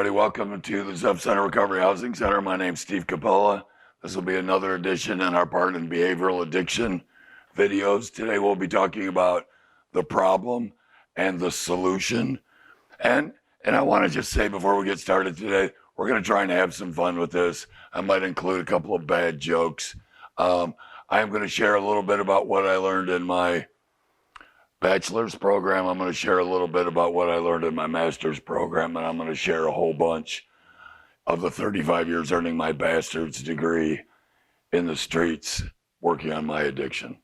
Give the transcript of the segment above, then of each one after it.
everybody. Welcome to the Zepf Center Recovery Housing Center. My name's Steve Kapela. This will be another edition in our part in behavioral addiction videos. Today we'll be talking about the problem and the solution. And I want to just say before we get started today, we're going to try and have some fun with this. I might include a couple of bad jokes. I am going to share a little bit about what I learned in my bachelor's program. I'm going to share a little bit about what I learned in my master's program, and I'm going to share a whole bunch of the 35 years earning my bachelor's degree in the streets working on my addiction.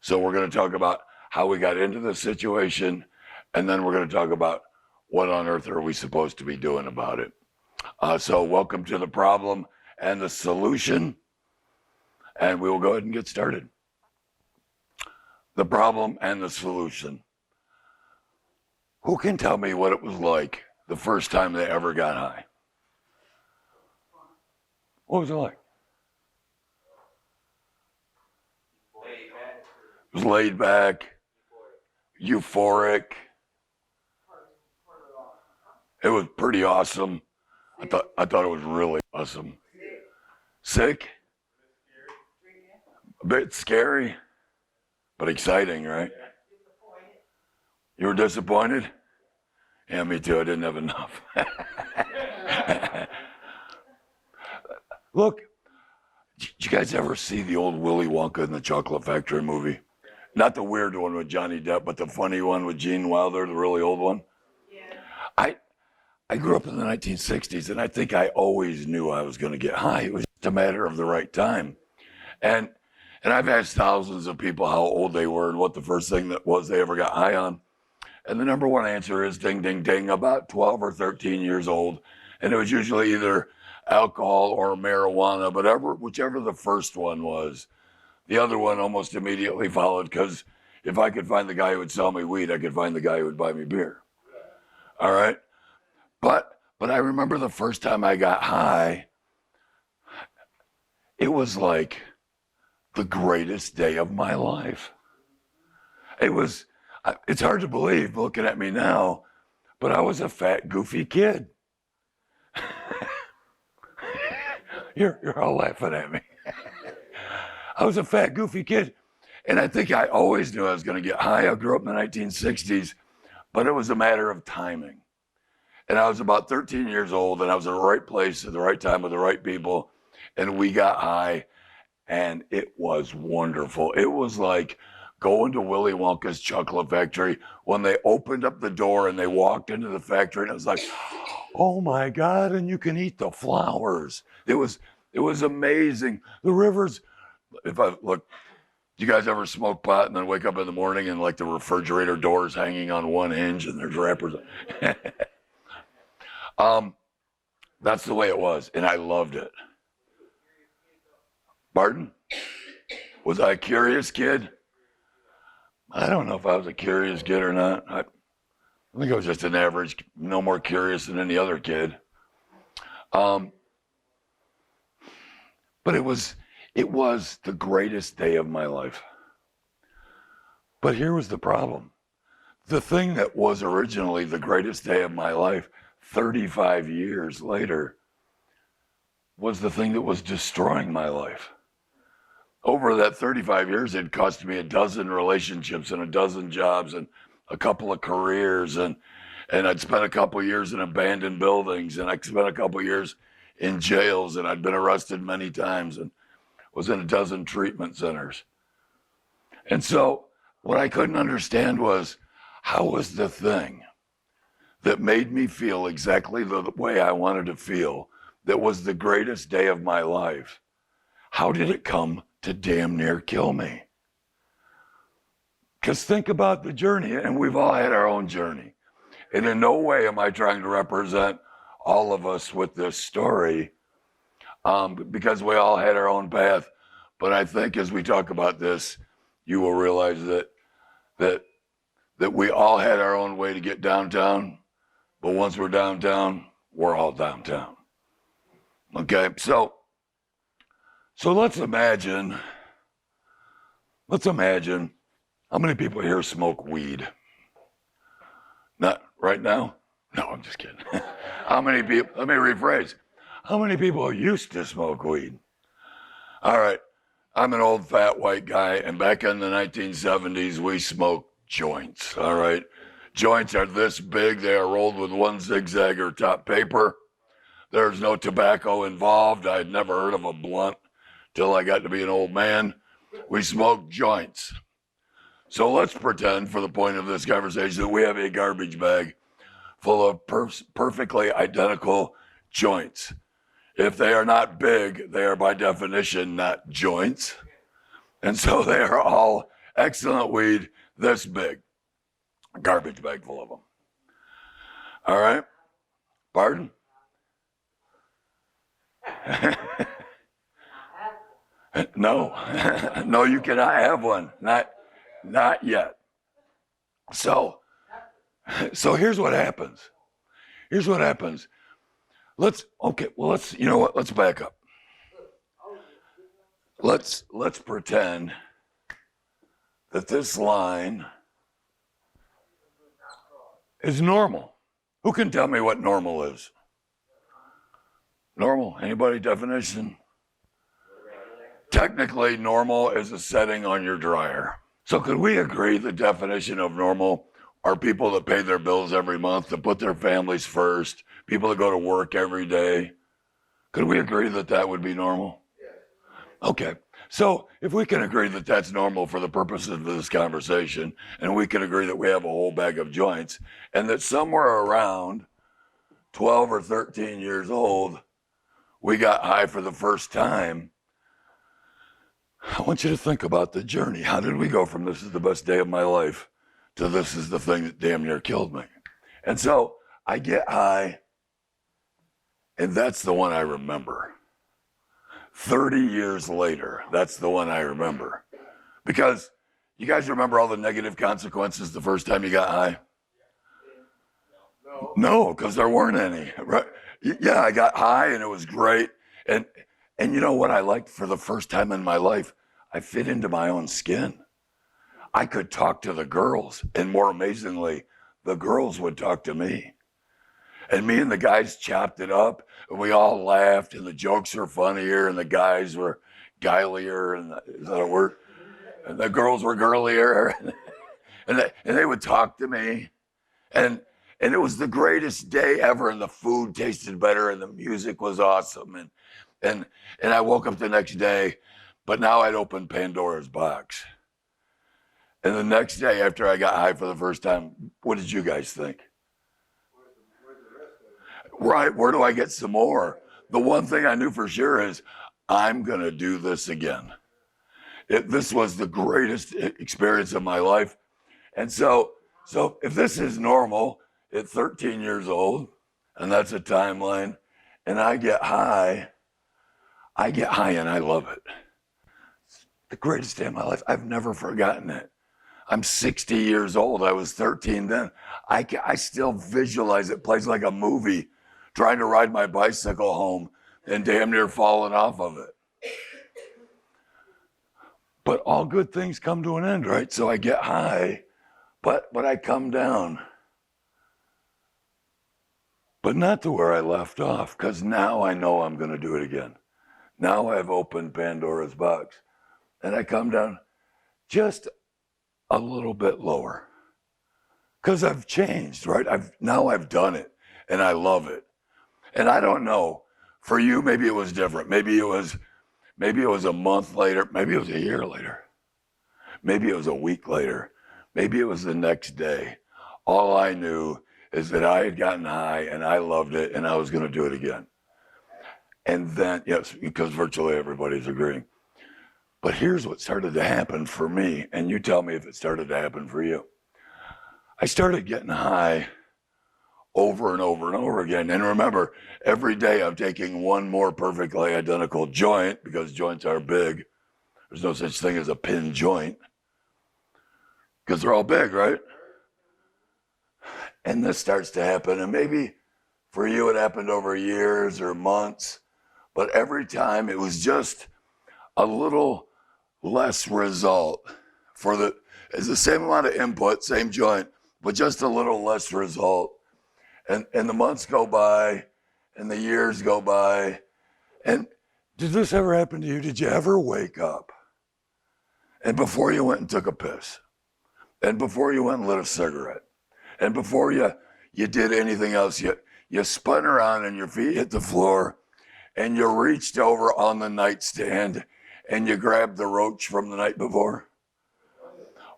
So we're going to talk about how we got into this situation, and then we're going to talk about what on earth are we supposed to be doing about it. So welcome to the problem and the solution, and we will go ahead and get started. The problem and the solution. Who can tell me what it was like the first time they ever got high? What was it like? It was laid back, euphoric. It was pretty awesome. I thought it was really awesome. Sick? A bit scary, but exciting, right? You were disappointed? Yeah, me too. I didn't have enough. Look, did you guys ever see the old Willy Wonka and the Chocolate Factory movie? Not the weird one with Johnny Depp, but the funny one with Gene Wilder, the really old one. Yeah. I grew up in the 1960s, and I think I always knew I was going to get high. It was just a matter of the right time. And I've asked thousands of people how old they were and what the first thing that was they ever got high on. And the number one answer is ding, ding, ding, about 12 or 13 years old. And it was usually either alcohol or marijuana, but whichever the first one was. The other one almost immediately followed, because if I could find the guy who would sell me weed, I could find the guy who would buy me beer. All right? But I remember the first time I got high, it was like the greatest day of my life. It's hard to believe looking at me now, but I was a fat, goofy kid. You're all laughing at me. I was a fat, goofy kid, and I think I always knew I was going to get high. I grew up in the 1960s, but it was a matter of timing. And I was about 13 years old, and I was in the right place at the right time with the right people, and we got high. And it was wonderful. It was like going to Willy Wonka's Chocolate Factory when they opened up the door and they walked into the factory, and it was like, oh my God, and you can eat the flowers. It was amazing. The rivers, do you guys ever smoke pot and then wake up in the morning and like the refrigerator doors hanging on one hinge and there's wrappers? That's the way it was, and I loved it. Pardon? Was I a curious kid? I don't know if I was a curious kid or not. I think I was just an average, no more curious than any other kid. But it was the greatest day of my life. But here was the problem. The thing that was originally the greatest day of my life, 35 years later, was the thing that was destroying my life. Over that 35 years, it cost me a dozen relationships and a dozen jobs and a couple of careers. And I'd spent a couple of years in abandoned buildings, and I spent a couple of years in jails, and I'd been arrested many times and was in a dozen treatment centers. And so what I couldn't understand was, how was the thing that made me feel exactly the way I wanted to feel, that was the greatest day of my life, how did it come to damn near kill me? Because think about the journey, and we've all had our own journey. And in no way am I trying to represent all of us with this story, because we all had our own path. But I think as we talk about this, you will realize that we all had our own way to get downtown, but once we're downtown, we're all downtown. Okay, so let's imagine how many people here smoke weed? Not right now? No, I'm just kidding. How many people, let me rephrase, how many people used to smoke weed? All right, I'm an old fat white guy, and back in the 1970s, we smoked joints, all right? Joints are this big, they are rolled with one zigzag or top paper. There's no tobacco involved. I had never heard of a blunt till I got to be an old man. We smoked joints. So let's pretend, for the point of this conversation, that we have a garbage bag full of perfectly identical joints. If they are not big, they are by definition not joints. And so they are all excellent weed this big. A garbage bag full of them. All right? Pardon? No. No, you cannot have one. Not yet. So here's what happens. Here's what happens. Let's you know what? Let's back up. Let's pretend that this line is normal. Who can tell me what normal is? Normal, anybody definition? Technically, normal is a setting on your dryer. So could we agree the definition of normal are people that pay their bills every month, that put their families first, people that go to work every day? Could we agree that that would be normal? Yes. Okay. So if we can agree that that's normal for the purposes of this conversation, and we can agree that we have a whole bag of joints, and that somewhere around 12 or 13 years old, we got high for the first time, I want you to think about the journey. How did we go from this is the best day of my life to this is the thing that damn near killed me? And so I get high, and that's the one I remember. 30 years later, that's the one I remember. Because you guys remember all the negative consequences the first time you got high? No, because there weren't any. Right? Yeah, I got high and it was great. And you know what I liked for the first time in my life? I fit into my own skin. I could talk to the girls, and more amazingly, the girls would talk to me. And me and the guys chopped it up, and we all laughed, and the jokes were funnier, and the guys were guilier, and is that a word? And the girls were girlier, and they would talk to me. And it was the greatest day ever, and the food tasted better, and the music was awesome. And I woke up the next day, but now I'd opened Pandora's box. And the next day after I got high for the first time, what did you guys think? Right, where do I get some more? The one thing I knew for sure is I'm going to do this again. This was the greatest experience of my life. And so if this is normal at 13 years old, and that's a timeline, and I get high and I love it. It's the greatest day of my life. I've never forgotten it. I'm 60 years old. I was 13 then. I still visualize it. Plays like a movie, trying to ride my bicycle home and damn near falling off of it. But all good things come to an end, right? So I get high, but I come down. But not to where I left off, because now I know I'm going to do it again. Now I've opened Pandora's box, and I come down just a little bit lower, because I've changed, right? Now I've done it, and I love it. And I don't know, for you, maybe it was different. Maybe it was a month later. Maybe it was a year later. Maybe it was a week later. Maybe it was the next day. All I knew is that I had gotten high, and I loved it, and I was going to do it again. And then, yes, because virtually everybody's agreeing. But here's what started to happen for me, and you tell me if it started to happen for you. I started getting high over and over and over again. And remember, every day I'm taking one more perfectly identical joint, because joints are big. There's no such thing as a pin joint, because they're all big, right? And this starts to happen, and maybe for you it happened over years or months, but every time it was just a little less result it's the same amount of input, same joint, but just a little less result. And the months go by, and the years go by. And did this ever happen to you? Did you ever wake up, and before you went and took a piss, and before you went and lit a cigarette, and before you did anything else, you spun around and your feet hit the floor, and you reached over on the nightstand and you grabbed the roach from the night before?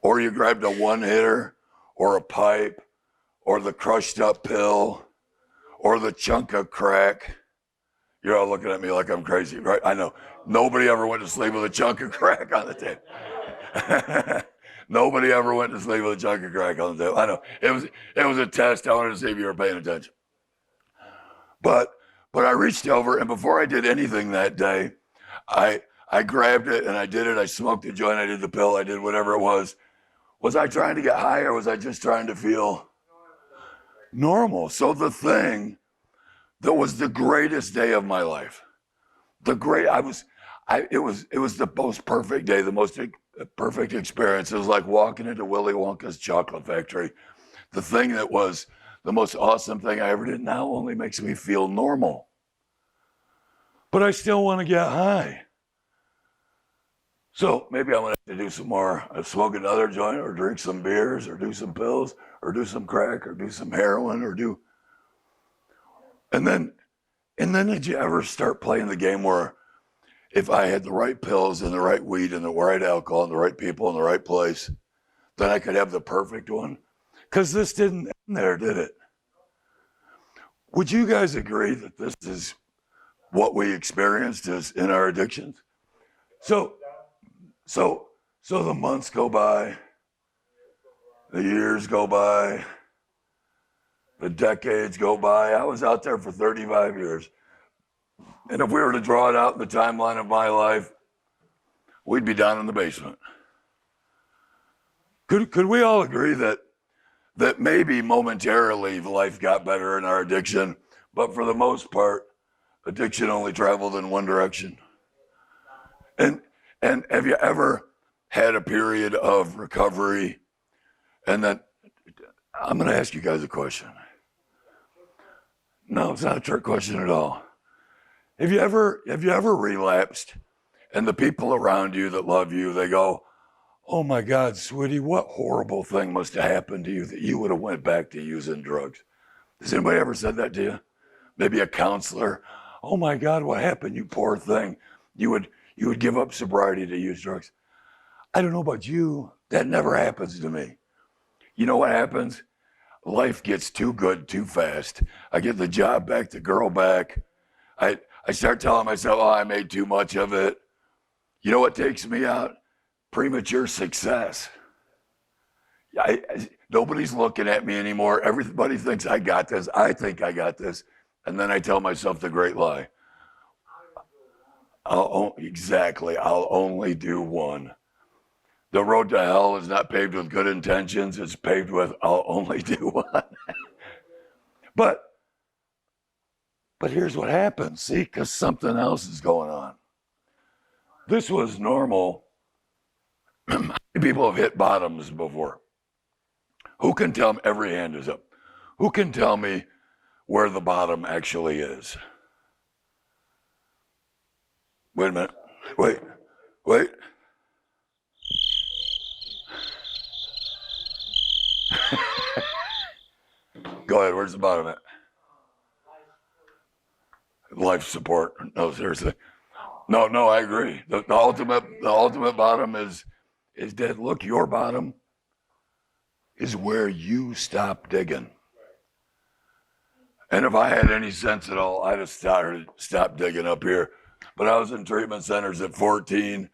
Or you grabbed a one-hitter or a pipe or the crushed up pill or the chunk of crack? You're all looking at me like I'm crazy, right? I know. Nobody ever went to sleep with a chunk of crack on the table. Nobody ever went to sleep with a chunk of crack on the table. I know. It was a test. I wanted to see if you were paying attention. But I reached over, and before I did anything that day, I grabbed it and I did it. I smoked the joint. I did the pill. I did whatever it was. Was I trying to get high, or was I just trying to feel normal? So the thing that was the greatest day of my life, it was the most perfect day, the most perfect experience. It was like walking into Willy Wonka's chocolate factory. The thing that was the most awesome thing I ever did now only makes me feel normal. But I still want to get high. So maybe I'm going to have to do some more, smoke another joint, or drink some beers, or do some pills, or do some crack, or do some heroin, or do. And then did you ever start playing the game where if I had the right pills and the right weed and the right alcohol and the right people in the right place, then I could have the perfect one? Because this didn't end there, did it? Would you guys agree that this is what we experienced is in our addictions? So the months go by, the years go by, the decades go by. I was out there for 35 years. And if we were to draw it out in the timeline of my life, we'd be down in the basement. Could we all agree that maybe momentarily life got better in our addiction, but for the most part, addiction only traveled in one direction? And have you ever had a period of recovery? And then I'm going to ask you guys a question. No, it's not a trick question at all. Have you ever relapsed, and the people around you that love you, they go, "Oh my God, sweetie, what horrible thing must have happened to you that you would have went back to using drugs?" Has anybody ever said that to you? Maybe a counselor. "Oh my God, what happened, you poor thing? You would give up sobriety to use drugs." I don't know about you. That never happens to me. You know what happens? Life gets too good too fast. I get the job back, the girl back. I start telling myself, "Oh, I made too much of it." You know what takes me out? Premature success. Nobody's looking at me anymore. Everybody thinks I got this. I think I got this. And then I tell myself the great lie. I'll only do one. The road to hell is not paved with good intentions. It's paved with, I'll only do one. But here's what happens, see, because something else is going on. This was normal. People have hit bottoms before. Who can tell me? Every hand is up. Who can tell me where the bottom actually is? Wait a minute. Wait. Go ahead. Where's the bottom at? Life support. No, seriously. No, I agree. The ultimate bottom is dead. Look, your bottom is where you stop digging. And if I had any sense at all, I'd have stopped digging up here. But I was in treatment centers at 14.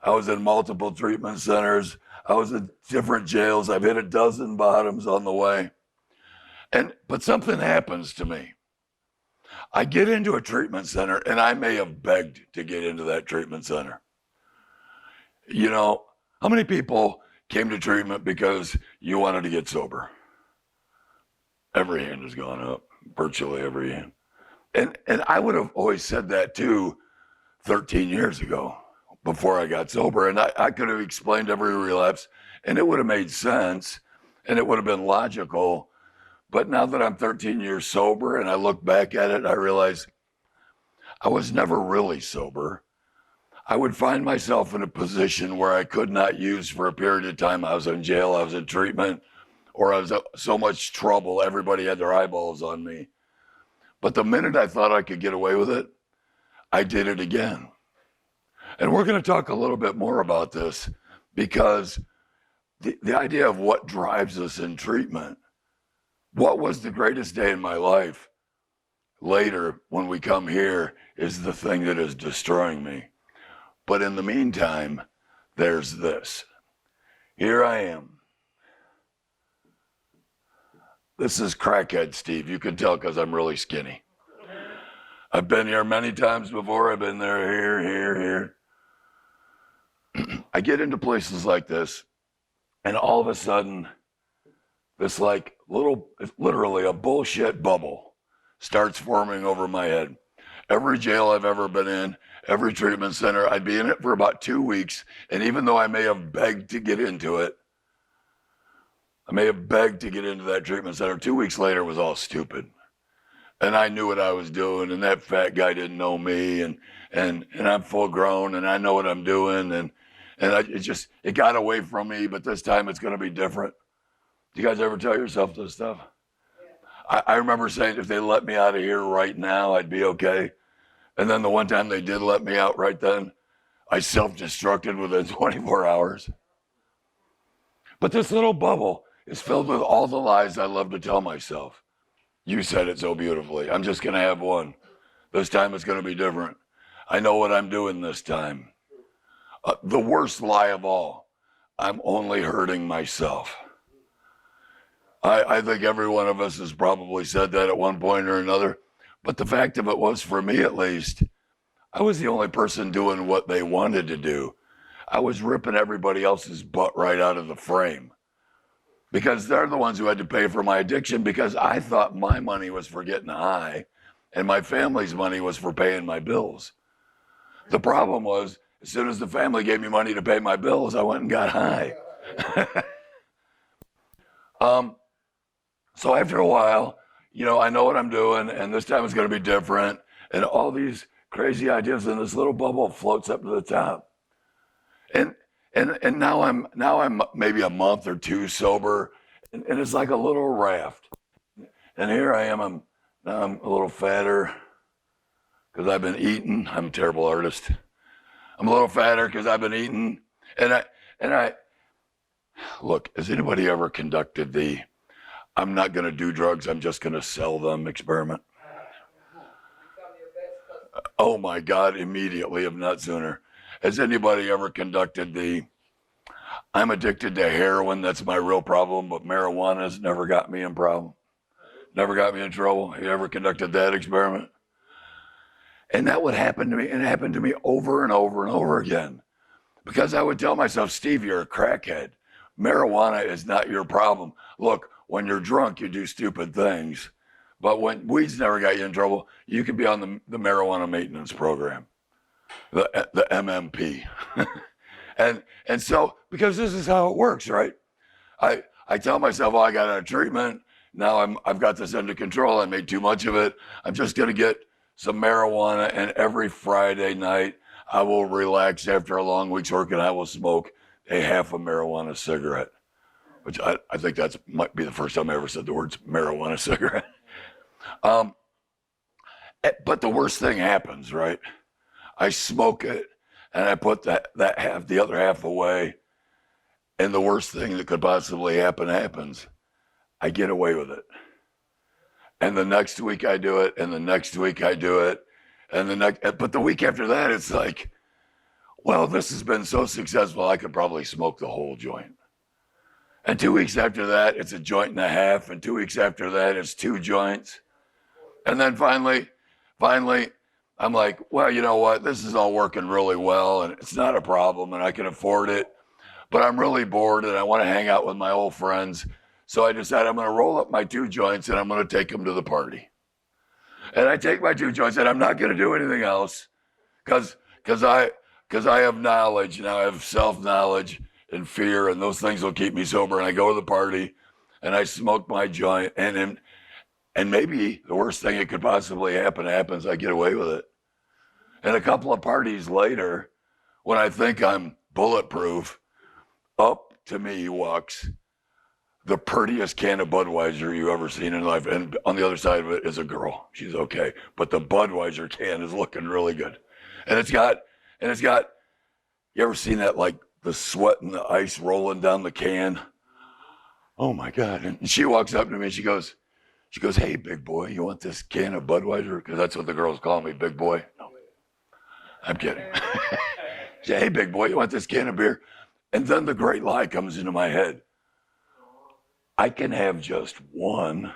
I was in multiple treatment centers. I was in different jails. I've hit a dozen bottoms on the way. But something happens to me. I get into a treatment center, and I may have begged to get into that treatment center. You know, how many people came to treatment because you wanted to get sober? Every hand has gone up, virtually every hand. And I would have always said that too 13 years ago before I got sober. And I could have explained every relapse, and it would have made sense, and it would have been logical. But now that I'm 13 years sober and I look back at it, I realize I was never really sober. I would find myself in a position where I could not use for a period of time. I was in jail, I was in treatment, or I was in so much trouble, everybody had their eyeballs on me. But the minute I thought I could get away with it, I did it again. And we're going to talk a little bit more about this because the idea of what drives us in treatment, what was the greatest day in my life, later when we come here, is the thing that is destroying me. But in the meantime, there's this. Here I am. This is crackhead Steve. You can tell because I'm really skinny. I've been here many times before. I've been there, here. I get into places like this, and all of a sudden, this like literally a bullshit bubble starts forming over my head. Every jail I've ever been in, every treatment center, I'd be in it for about 2 weeks, and even though I may have begged to get into it, I may have begged to get into that treatment center, 2 weeks later it was all stupid. And I knew what I was doing, and that fat guy didn't know me, and I'm full grown, and I know what I'm doing, and it got away from me, but this time it's gonna be different. Do you guys ever tell yourself this stuff? Yeah. I remember saying if they let me out of here right now, I'd be okay. And then the one time they did let me out right then, I self-destructed within 24 hours. But this little bubble is filled with all the lies I love to tell myself. You said it so beautifully. I'm just going to have one. This time it's going to be different. I know what I'm doing this time. The worst lie of all, I'm only hurting myself. I think every one of us has probably said that at one point or another. But the fact of it was, for me at least, I was the only person doing what they wanted to do. I was ripping everybody else's butt right out of the frame. Because they're the ones who had to pay for my addiction, because I thought my money was for getting high and my family's money was for paying my bills. The problem was, as soon as the family gave me money to pay my bills, I went and got high. So after a while, I know what I'm doing, and this time it's going to be different, and all these crazy ideas, and this little bubble floats up to the top. And now I'm maybe a month or two sober, and it's like a little raft. And here I am, now I'm a little fatter because I've been eating. I'm a terrible artist. I'm a little fatter because I've been eating. And I look, has anybody ever conducted the I'm not going to do drugs, I'm just going to sell them experiment? Oh my God, immediately, if not sooner. Has anybody ever conducted the I'm addicted to heroin, that's my real problem, but marijuana's never got me in problem? Never got me in trouble? You ever conducted that experiment? And that would happen to me, and it happened to me over and over and over again. Because I would tell myself, Steve, you're a crackhead. Marijuana is not your problem. Look, when you're drunk, you do stupid things. But when weed's never got you in trouble, you could be on the marijuana maintenance program, the MMP. and so, because this is how it works, right? I tell myself, I got out of treatment. Now I've got this under control. I made too much of it. I'm just going to get some marijuana, and every Friday night I will relax after a long week's work, and I will smoke a half a marijuana cigarette, which I think that might be the first time I ever said the words marijuana cigarette. But the worst thing happens, right? I smoke it, and I put the other half away, and the worst thing that could possibly happen happens. I get away with it. And the next week I do it, and the next week I do it, but the week after that, it's like, well, this has been so successful, I could probably smoke the whole joint. And 2 weeks after that, it's a joint and a half, and 2 weeks after that, it's 2 joints. And then finally, I'm like, well, you know what? This is all working really well, and it's not a problem, and I can afford it. But I'm really bored, and I want to hang out with my old friends. So I decided I'm going to roll up my 2 joints, and I'm going to take them to the party. And I take my 2 joints, and I'm not going to do anything else, because I have knowledge, and I have self-knowledge and fear, and those things will keep me sober. And I go to the party, and I smoke my joint, and maybe the worst thing that could possibly happen happens. I get away with it. And a couple of parties later, when I think I'm bulletproof, up to me walks the prettiest can of Budweiser you ever seen in life. And on the other side of it is a girl. She's okay. But the Budweiser can is looking really good. And it's got, you ever seen that, like the sweat and the ice rolling down the can? Oh my God. And she walks up to me and she goes, hey, big boy, you want this can of Budweiser? Because that's what the girls call me, big boy. No, I'm kidding. She said, hey, big boy, you want this can of beer? And then the great lie comes into my head. I can have just one.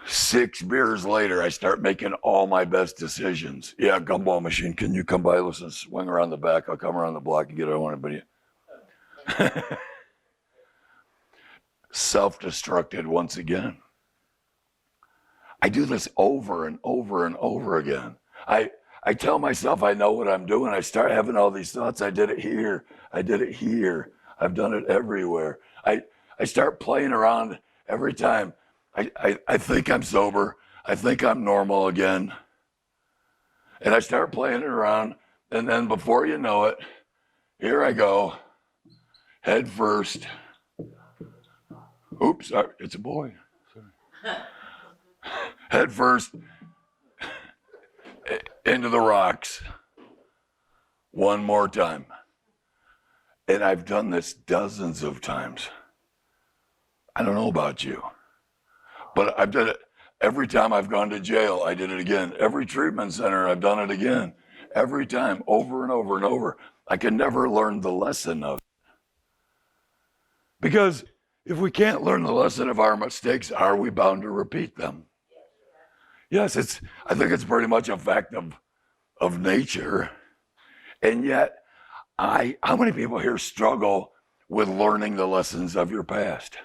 6 beers later, I start making all my best decisions. Yeah, gumball machine, can you come by? Listen, swing around the back. I'll come around the block and get it. I want anybody. Self-destructed once again. I do this over and over and over again. I tell myself I know what I'm doing. I start having all these thoughts. I did it here. I did it here. I've done it everywhere. I start playing around every time. I think I'm sober. I think I'm normal again. And I start playing it around. And then before you know it, here I go, head first. Oops, sorry, it's a boy. Sorry. Head first into the rocks. One more time. And I've done this dozens of times. I don't know about you, but I've done it every time I've gone to jail. I did it again. Every treatment center, I've done it again. Every time, over and over and over. I can never learn the lesson of it. Because if we can't learn the lesson of our mistakes, are we bound to repeat them? Yes, I think it's pretty much a fact of nature. And yet, how many people here struggle with learning the lessons of your past?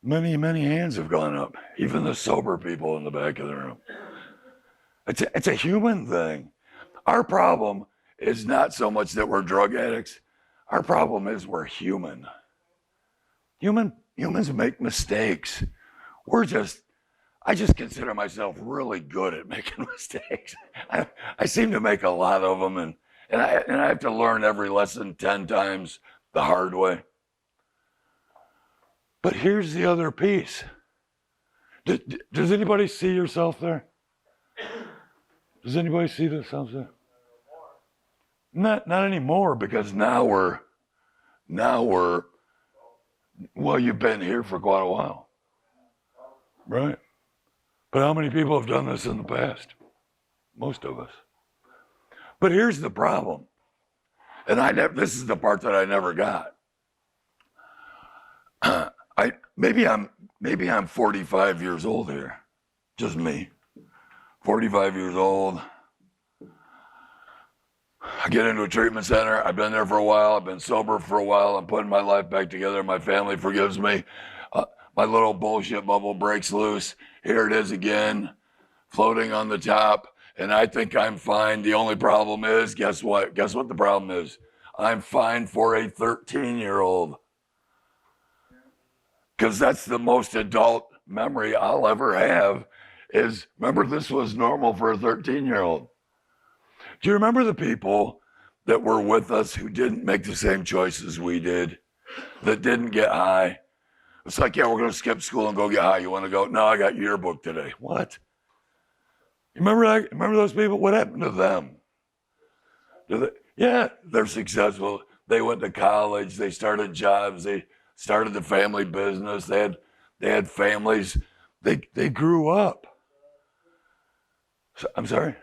Many, many hands have gone up, even the sober people in the back of the room. It's a human thing. Our problem is not so much that we're drug addicts. Our problem is we're human. Humans make mistakes. I just consider myself really good at making mistakes. I seem to make a lot of them, and I have to learn every lesson 10 times the hard way. But here's the other piece. Does anybody see yourself there? Does anybody see themselves there? Not anymore, because now we're, well, you've been here for quite a while, right? But how many people have done this in the past? Most of us. But here's the problem, and this is the part that I never got. Maybe I'm 45 years old here, just me. 45 years old. I get into a treatment center. I've been there for a while. I've been sober for a while. I'm putting my life back together. My family forgives me. My little bullshit bubble breaks loose. Here it is again, floating on the top. And I think I'm fine. The only problem is, guess what? Guess what the problem is? I'm fine for a 13-year-old. Because that's the most adult memory I'll ever have is, remember, this was normal for a 13-year-old. Do you remember the people that were with us who didn't make the same choices we did, that didn't get high? It's like, yeah, we're going to skip school and go get high. You want to go? No, I got yearbook today. What? You remember that? Remember those people? What happened to them? Yeah, they're successful. They went to college. They started jobs. They started the family business. They had families. They grew up. So, I'm sorry?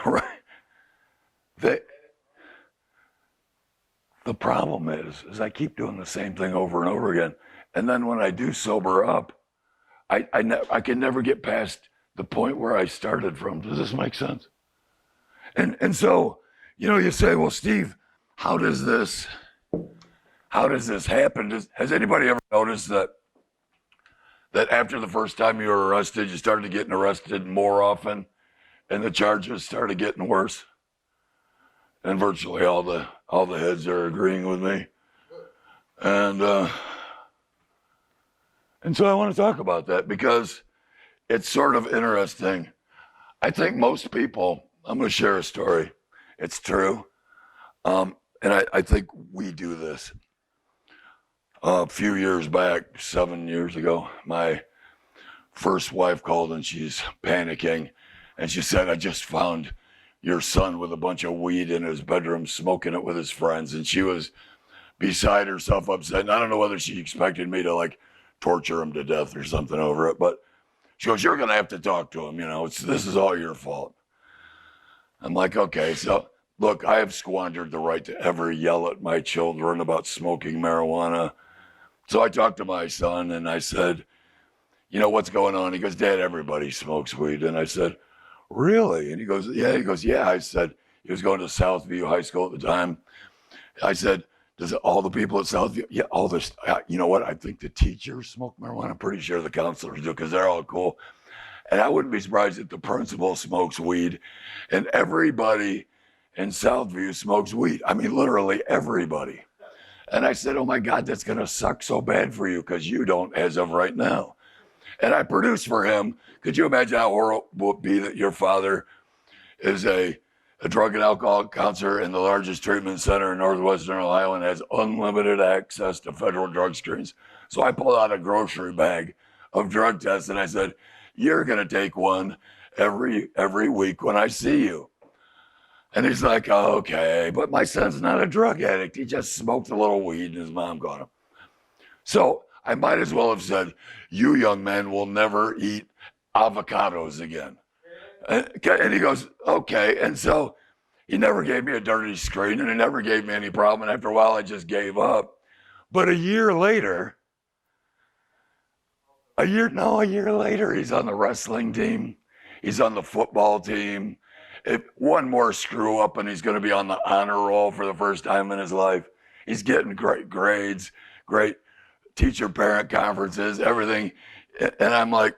Right. The problem is I keep doing the same thing over and over again. And then when I do sober up, I can never get past the point where I started from. Does this make sense? And so, you say, well, Steve, how does this happen? Has anybody ever noticed that after the first time you were arrested, you started getting arrested more often, and the charges started getting worse? And virtually all the heads are agreeing with me. And so I want to talk about that because it's sort of interesting. I think most people, I'm going to share a story. It's true. And I think we do this. A few years back, 7 years ago, my first wife called and she's panicking. And she said, I just found your son with a bunch of weed in his bedroom, smoking it with his friends. And she was beside herself, upset. And I don't know whether she expected me to like torture him to death or something over it. But she goes, you're going to have to talk to him. You know, this is all your fault. I'm like, okay. So look, I have squandered the right to ever yell at my children about smoking marijuana. So I talked to my son and I said, you know, what's going on? He goes, Dad, everybody smokes weed. And I said, really? And he goes, yeah. He goes, yeah. I said, he was going to Southview High School at the time. I said, does all the people at Southview? Yeah, all this. You know what? I think the teachers smoke marijuana. I'm pretty sure the counselors do because they're all cool. And I wouldn't be surprised if the principal smokes weed. And everybody in Southview smokes weed. I mean, literally everybody. And I said, oh my God, that's going to suck so bad for you because you don't as of right now. And I produced for him. Could you imagine how horrible it would be that your father is a drug and alcohol counselor in the largest treatment center in Northwestern Ohio and has unlimited access to federal drug screens? So I pulled out a grocery bag of drug tests and I said, you're going to take one every week when I see you. And he's like, oh, okay, but my son's not a drug addict. He just smoked a little weed and his mom got him. So I might as well have said, you young men will never eat avocados again. And he goes, okay. And so he never gave me a dirty screen and he never gave me any problem. And after a while, I just gave up. But a year later, he's on the wrestling team. He's on the football team. If one more screw up and he's going to be on the honor roll for the first time in his life. He's getting great grades, great teacher parent conferences, everything. And I'm like,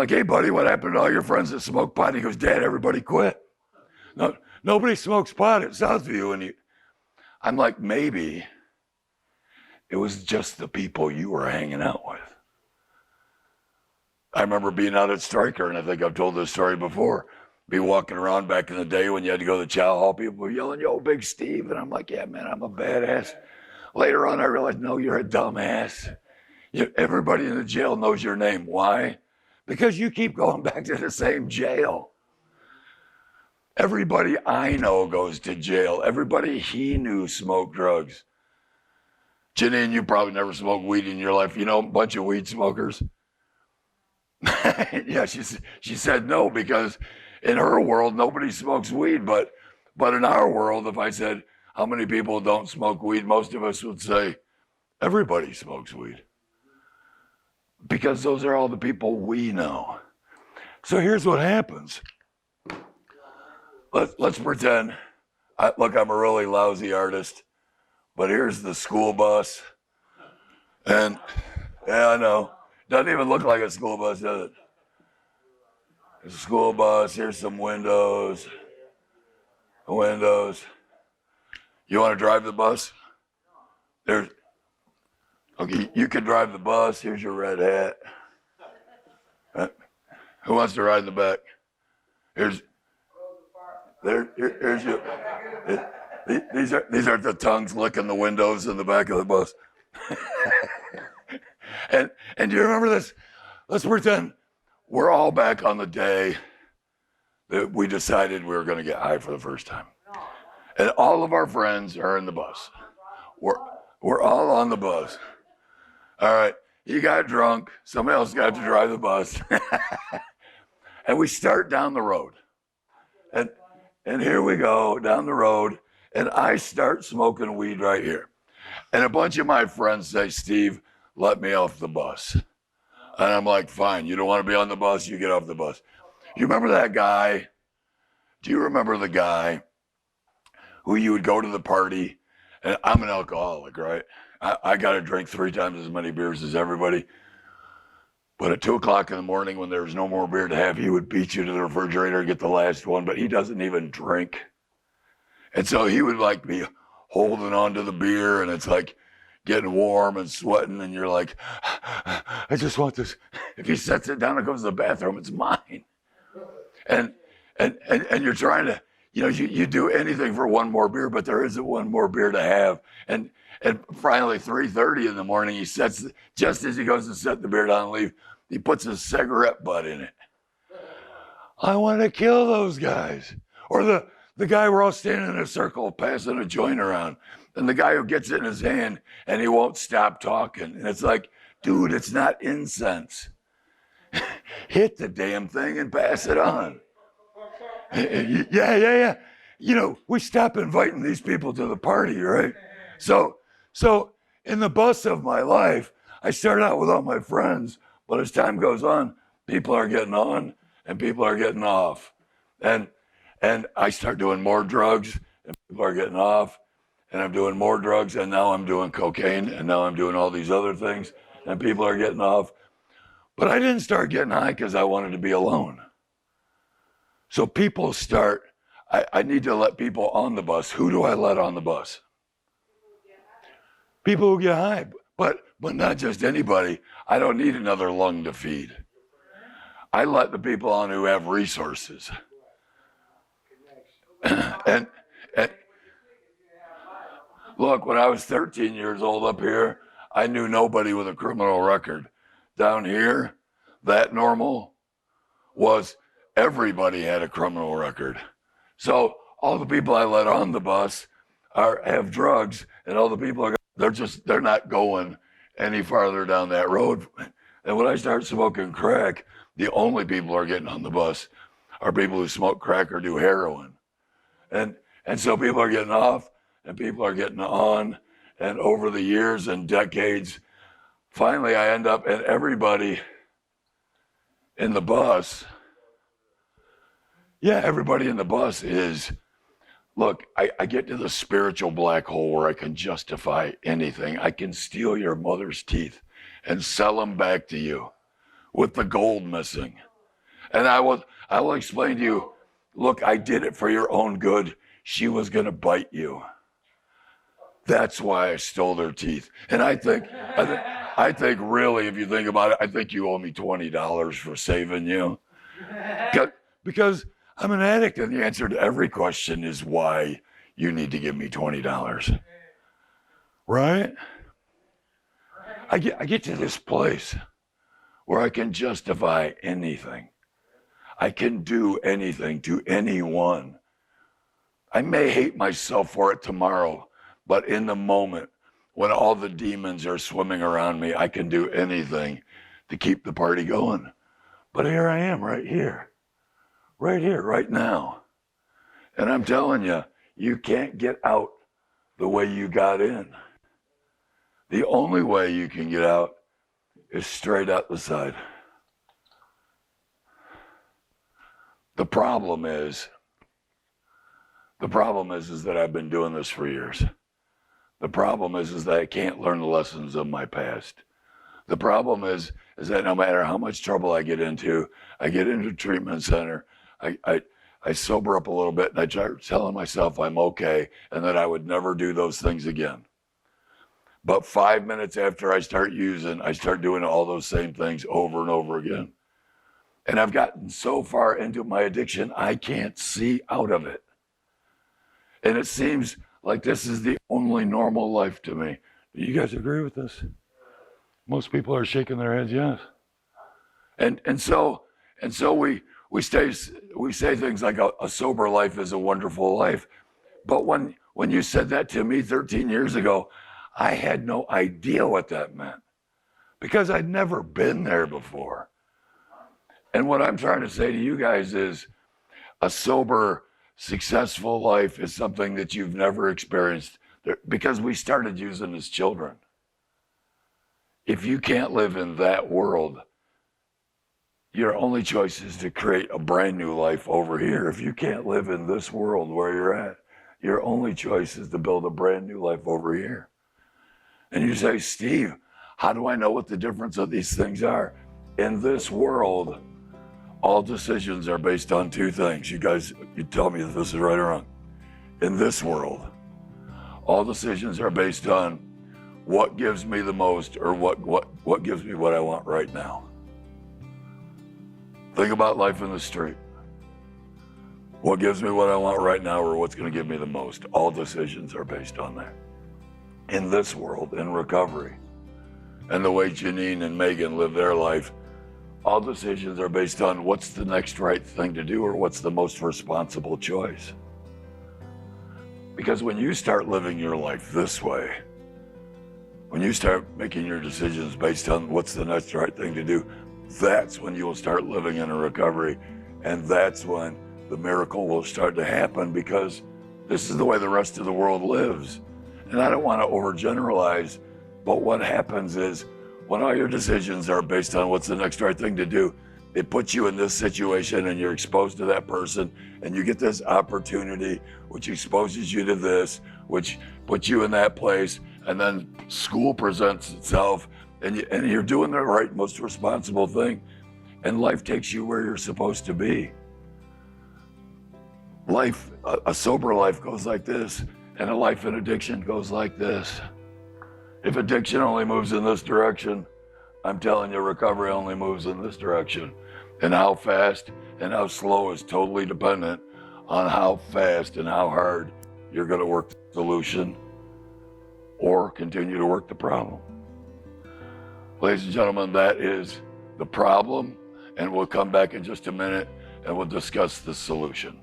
hey buddy, what happened to all your friends that smoke pot? He goes, Dad, everybody quit. No, nobody smokes pot at Southview. And I'm like, maybe it was just the people you were hanging out with. I remember being out at Stryker, and I think I've told this story before. Be walking around back in the day when you had to go to the chow hall, people were yelling, yo, Big Steve. And I'm like, yeah, man, I'm a badass. Later on, I realized, no, you're a dumbass. Everybody in the jail knows your name. Why? Because you keep going back to the same jail. Everybody I know goes to jail. Everybody he knew smoked drugs. Janine, you probably never smoked weed in your life. You know a bunch of weed smokers? Yeah, she said no because in her world, nobody smokes weed. But in our world, if I said, how many people don't smoke weed? Most of us would say, everybody smokes weed. Because those are all the people we know. So here's what happens. Let's pretend, look, I'm a really lousy artist, but here's the school bus. And yeah, I know. Doesn't even look like a school bus, does it? There's a school bus, here's some windows. Windows. You want to drive the bus? Okay, you can drive the bus. Here's your red hat. Who wants to ride in the back? Here's your. These are the tongues licking the windows in the back of the bus. and do you remember this? Let's pretend we're all back on the day that we decided we were going to get high for the first time, and all of our friends are in the bus. We're all on the bus. All right, you got drunk. Somebody else got to drive the bus. And we start down the road. And here we go down the road. And I start smoking weed right here. And a bunch of my friends say, Steve, let me off the bus. And I'm like, fine, you don't want to be on the bus? You get off the bus. You remember that guy? Do you remember the guy who you would go to the party? And I'm an alcoholic, right? I got to drink 3 times as many beers as everybody. But at 2 o'clock in the morning when there was no more beer to have, he would beat you to the refrigerator and get the last one, but he doesn't even drink. And so he would like be holding on to the beer, and it's like, getting warm and sweating, and you're like, I just want this. If he sets it down and goes to the bathroom, it's mine. And you're trying to, you do anything for one more beer, but there isn't one more beer to have. And finally, 3:30 in the morning, he sets, just as he goes to set the beer down and leave, he puts his cigarette butt in it. I want to kill those guys. Or the guy, we're all standing in a circle passing a joint around, and the guy who gets it in his hand and he won't stop talking. And it's like, dude, it's not incense. Hit the damn thing and pass it on. Yeah. We stop inviting these people to the party, right? So in the bus of my life, I started out with all my friends, but as time goes on, people are getting on and people are getting off. And I start doing more drugs and people are getting off, and I'm doing more drugs, and now I'm doing cocaine, and now I'm doing all these other things, and people are getting off. But I didn't start getting high because I wanted to be alone. So people start, I need to let people on the bus. Who do I let on the bus? People who get high, but not just anybody. I don't need another lung to feed. I let the people on who have resources. and look, when I was 13 years old up here, I knew nobody with a criminal record. Down here, that normal was everybody had a criminal record. So all the people I let on the bus have drugs, and all the people they're not going any farther down that road. And when I start smoking crack, the only people who are getting on the bus are people who smoke crack or do heroin. And so people are getting off and people are getting on, and over the years and decades, finally I end up, and everybody in the bus, everybody in the bus is, look, I get to the spiritual black hole where I can justify anything. I can steal your mother's teeth and sell them back to you with the gold missing. And I will explain to you, look, I did it for your own good. She was going to bite you. That's why I stole their teeth. And I think really, if you think about it, I think you owe me $20 for saving you. Because I'm an addict, and the answer to every question is why you need to give me $20. Right? I get to this place where I can justify anything. I can do anything to anyone. I may hate myself for it tomorrow, but in the moment, when all the demons are swimming around me, I can do anything to keep the party going. But here I am, right here, right now. And I'm telling you, you can't get out the way you got in. The only way you can get out is straight out the side. The problem is that I've been doing this for years. The problem is that I can't learn the lessons of my past. The problem is that no matter how much trouble I get into treatment center, I sober up a little bit, and I start telling myself I'm okay and that I would never do those things again. But 5 minutes after I start using, I start doing all those same things over and over again. And I've gotten so far into my addiction, I can't see out of it. And it seems like this is the only normal life to me. Do you guys agree with this? Most people are shaking their heads, yes. And so we say things like a sober life is a wonderful life. But when you said that to me 13 years ago, I had no idea what that meant because I'd never been there before. And what I'm trying to say to you guys is a sober, successful life is something that you've never experienced because we started using as children. If you can't live in that world, your only choice is to create a brand new life over here. If you can't live in this world where you're at, your only choice is to build a brand new life over here. And you say, Steve, how do I know what the difference of these things are? In this world, all decisions are based on two things. You guys, you tell me if this is right or wrong. In this world, all decisions are based on what gives me the most, or what gives me what I want right now. Think about life in the street. What gives me what I want right now, or what's going to give me the most? All decisions are based on that. In this world, in recovery, and the way Janine and Megan live their life, all decisions are based on what's the next right thing to do, or what's the most responsible choice. Because when you start living your life this way, when you start making your decisions based on what's the next right thing to do, that's when you'll start living in a recovery, and that's when the miracle will start to happen, because this is the way the rest of the world lives. And I don't want to overgeneralize, but what happens is when all your decisions are based on what's the next right thing to do, it puts you in this situation and you're exposed to that person, and you get this opportunity which exposes you to this, which puts you in that place, and then school presents itself, and you're doing the right, most responsible thing, and life takes you where you're supposed to be. Life, a sober life goes like this, and a life in addiction goes like this. If addiction only moves in this direction, I'm telling you, recovery only moves in this direction. And how fast and how slow is totally dependent on how fast and how hard you're going to work the solution or continue to work the problem. Ladies and gentlemen, that is the problem, and we'll come back in just a minute and we'll discuss the solution.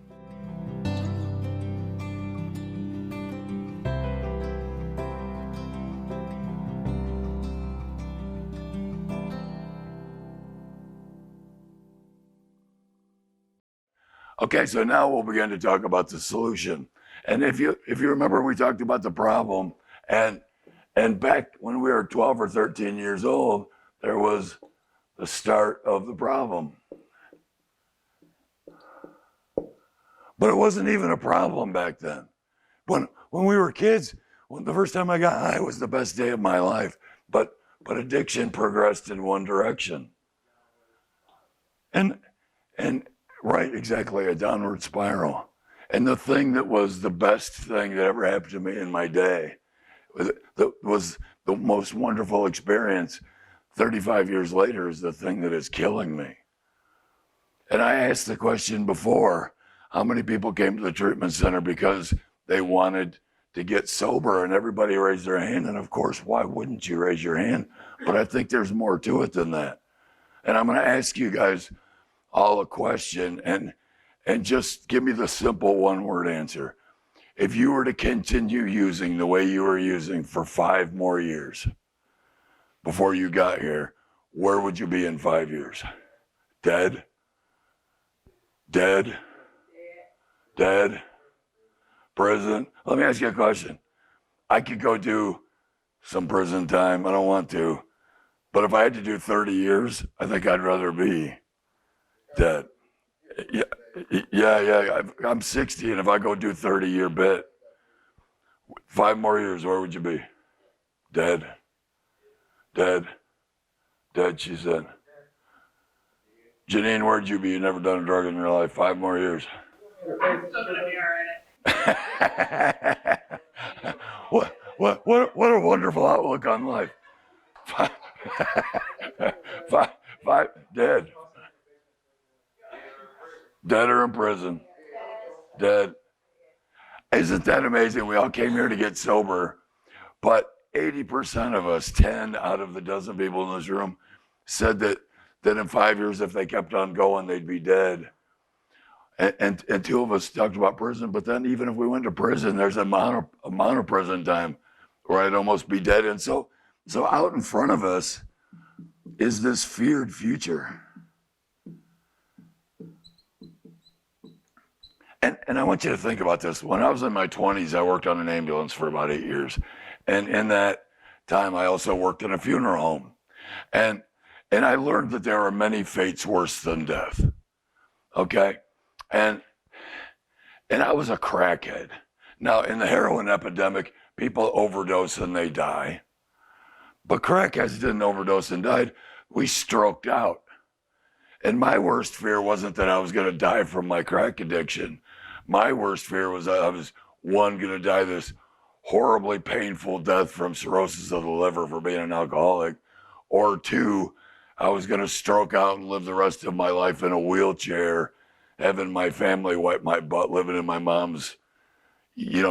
Okay, so now we'll begin to talk about the solution. And if you remember, we talked about the problem, and back when we were 12 or 13 years old, there was the start of the problem. But it wasn't even a problem back then. When we were kids, the first time I got high was the best day of my life. But addiction progressed in one direction. And right, exactly, a downward spiral. And the thing that was the best thing that ever happened to me in my day was the most wonderful experience 35 years later is the thing that is killing me. And I asked the question before, how many people came to the treatment center because they wanted to get sober? And everybody raised their hand. And of course, why wouldn't you raise your hand? But I think there's more to it than that. And I'm going to ask you guys all a question, and just give me the simple one-word answer. If you were to continue using the way you were using for 5 more years before you got here, where would you be in 5 years? Dead? Dead? Dead? Prison? Let me ask you a question. I could go do some prison time. I don't want to. But if I had to do 30 years, I think I'd rather be dead. Yeah. I'm 60, and if I go do 30-year bit, 5 more years, where would you be? Dead. Dead. Dead, she said. Janine, where'd you be? You never done a drug in your life. 5 more years. I'm still gonna be all right. What a wonderful outlook on life. 5 dead. Dead or in prison. Dead. Isn't that amazing? We all came here to get sober, but 80% of us, 10 out of the dozen people in this room, said that in 5 years, if they kept on going, they'd be dead. And 2 of us talked about prison, but then even if we went to prison, there's a amount of prison time where I'd almost be dead. And so out in front of us is this feared future. And I want you to think about this. When I was in my 20s, I worked on an ambulance for about 8 years. And in that time, I also worked in a funeral home. And I learned that there are many fates worse than death. Okay? And I was a crackhead. Now, in the heroin epidemic, people overdose and they die. But crackheads didn't overdose and died. We stroked out. And my worst fear wasn't that I was going to die from my crack addiction. My worst fear was I was, 1, going to die this horribly painful death from cirrhosis of the liver for being an alcoholic, or two, I was going to stroke out and live the rest of my life in a wheelchair, having my family wipe my butt, living in my mom's,